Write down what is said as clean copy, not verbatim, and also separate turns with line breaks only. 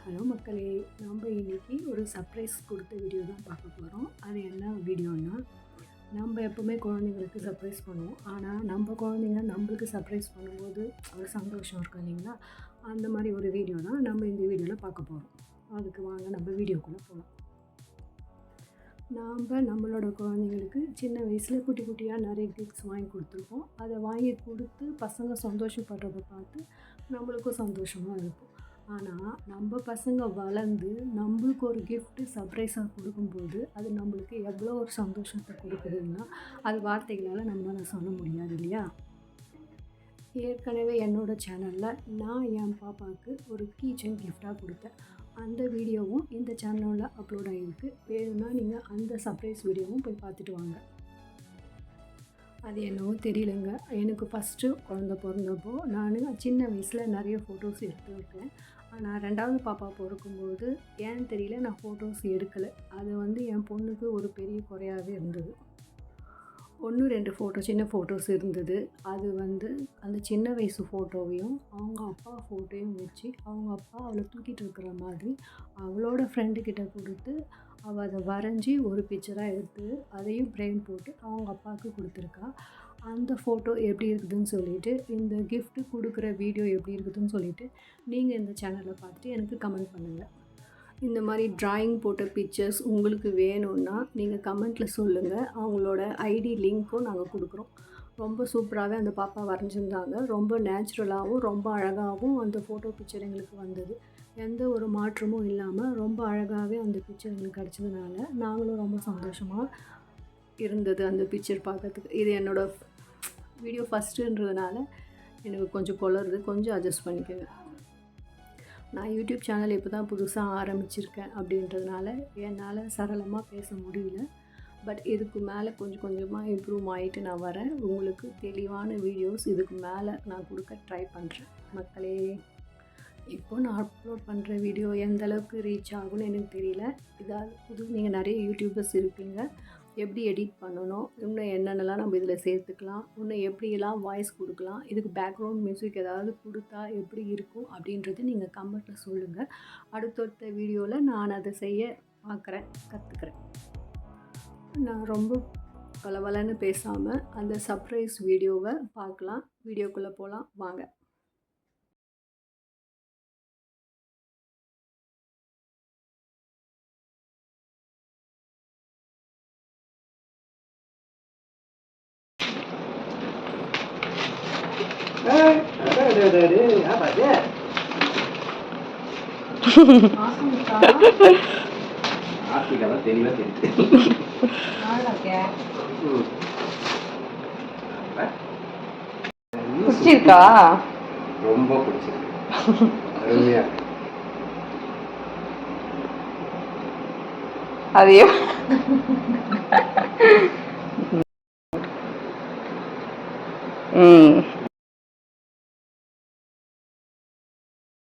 Hello மக்களே, நம்ம இன்றைக்கி ஒரு சர்ப்ரைஸ் கொடுத்த வீடியோ தான் பார்க்க போகிறோம். அது என்ன வீடியோன்னா, நம்ம எப்போவுமே குழந்தைங்களுக்கு சர்ப்ரைஸ் பண்ணுவோம். ஆனால் நம்ம குழந்தைங்க நம்மளுக்கு சர்ப்ரைஸ் பண்ணும்போது ஒரு சந்தோஷம் இருக்கும் இல்லைங்களா? அந்த மாதிரி ஒரு வீடியோ தான் நம்ம இந்த வீடியோவில் பார்க்க போகிறோம். அதுக்கு வாங்க நம்ம வீடியோக்குள்ளே போகலாம். நம்மளோட குழந்தைங்களுக்கு சின்ன வயசில் குட்டி குட்டியாக நிறைய கிஃப்ட்ஸ் வாங்கி கொடுத்துருப்போம். அதை வாங்கி கொடுத்து பசங்க சந்தோஷப்படுறதை பார்த்து நம்மளுக்கும் சந்தோஷமாக இருக்கும். ஆனால் நம்ம பசங்க வளர்ந்து நம்மளுக்கு ஒரு கிஃப்ட்டு சர்ப்ரைஸாக கொடுக்கும்போது அது நம்மளுக்கு எவ்வளோ ஒரு சந்தோஷத்தை கொடுக்குதுன்னா அது வார்த்தைகளால் நம்மளால் சொல்ல முடியாது இல்லையா? ஏற்கனவே என்னோடய சேனலில் நான் என் பாப்பாவுக்கு ஒரு கீ செயின் கிஃப்டாக கொடுத்தேன். அந்த வீடியோவும் இந்த சேனலில் அப்லோட் ஆகிருக்கு. வேணும்னா நீங்கள் அந்த சர்ப்ரைஸ் வீடியோவும் போய் பார்த்துட்டு வாங்க. அது என்னவோ தெரியலங்க, எனக்கு ஃபஸ்ட்டு குழந்த பிறந்தப்போ நான் சின்ன வயசில் நிறைய ஃபோட்டோஸ் எடுத்துருக்கேன். ஆனால் ரெண்டாவது பாப்பா பிறக்கும்போது ஏன்னு தெரியல நான் ஃபோட்டோஸ் எடுக்கலை. அது என் பொண்ணுக்கு ஒரு பெரிய குறையாகவே இருந்தது. 1-2 ஃபோட்டோ சின்ன ஃபோட்டோஸ் இருந்தது. அது அந்த சின்ன வயசு ஃபோட்டோவையும் அவங்க அப்பா ஃபோட்டோவையும் வச்சு அவங்க அப்பா அவளை தூக்கிட்டு இருக்கிற மாதிரி அவளோட ஃப்ரெண்டுக்கிட்ட கொடுத்து அவள் அதை வரைஞ்சி ஒரு பிக்சராக எடுத்து அதையும் ஃப்ரேம் போட்டு அவங்க அப்பாவுக்கு கொடுத்துருக்கா. அந்த ஃபோட்டோ எப்படி இருக்குதுன்னு சொல்லிவிட்டு, இந்த கிஃப்ட்டு கொடுக்குற வீடியோ எப்படி இருக்குதுன்னு சொல்லிவிட்டு நீங்கள் இந்த சேனலில் பார்த்துட்டு எனக்கு கமெண்ட் பண்ணுங்கள். இந்த மாதிரி ட்ராயிங் போட்ட பிக்சர்ஸ் உங்களுக்கு வேணும்னா நீங்கள் கமெண்ட்டில் சொல்லுங்கள். அவங்களோட ஐடி லிங்க்கும் நாங்கள் கொடுக்குறோம். ரொம்ப சூப்பராகவே அந்த பாப்பா வரைஞ்சிருந்தாங்க. ரொம்ப நேச்சுரலாகவும் ரொம்ப அழகாகவும் அந்த ஃபோட்டோ பிக்சர் எங்களுக்கு வந்தது. எந்த ஒரு மாற்றமும் இல்லாமல் ரொம்ப அழகாகவே அந்த பிக்சர் எங்களுக்கு கிடச்சதுனால நாங்களும் ரொம்ப சந்தோஷமாக இருந்தது அந்த பிக்சர் பார்க்கறதுக்கு. இது என்னோடய வீடியோ ஃபஸ்ட்டுன்றதுனால எனக்கு கொஞ்சம் குளருது, கொஞ்சம் அட்ஜஸ்ட் பண்ணிக்கோங்க. நான் யூடியூப் சேனல் இப்போ தான் புதுசாக ஆரம்பிச்சிருக்கேன் அப்படின்றதுனால என்னால் சரளமாக பேச முடியல. பட் இதுக்கு மேலே கொஞ்சம் கொஞ்சமாக இம்ப்ரூவ் ஆகிட்டு நான் வரேன். உங்களுக்கு தெளிவான வீடியோஸ் இதுக்கு மேலே நான் கொடுக்க ட்ரை பண்ணுறேன். மக்களே, இப்போ நான் அப்லோட் பண்ணுற வீடியோ எந்த அளவுக்கு ரீச் ஆகும்னு எனக்கு தெரியல. இதாவது நீங்கள் நிறைய யூடியூபர்ஸ் இருப்பீங்க. எப்படி எடிட் பண்ணணும், இன்னும் என்னென்னலாம் நம்ம இதில் சேர்த்துக்கலாம், இன்னும் எப்படியெல்லாம் வாய்ஸ் கொடுக்கலாம், இதுக்கு பேக்ரவுண்ட் மியூசிக் ஏதாவது கொடுத்தா எப்படி இருக்கும் அப்படின்றது நீங்கள் கமெண்ட்டில் சொல்லுங்கள். அடுத்தடுத்த வீடியோவில் நான் அதை செய்ய கற்றுக்கிறேன். நான் ரொம்ப பலவலன்னு பேசாமல் அந்த சர்ப்ரைஸ் வீடியோவை பார்க்கலாம். வீடியோக்குள்ளே போகலாம் வாங்க.
பிடிச்சிருக்கா?
ரொம்ப பிடிச்சிருக்கு, அருமையா.
அது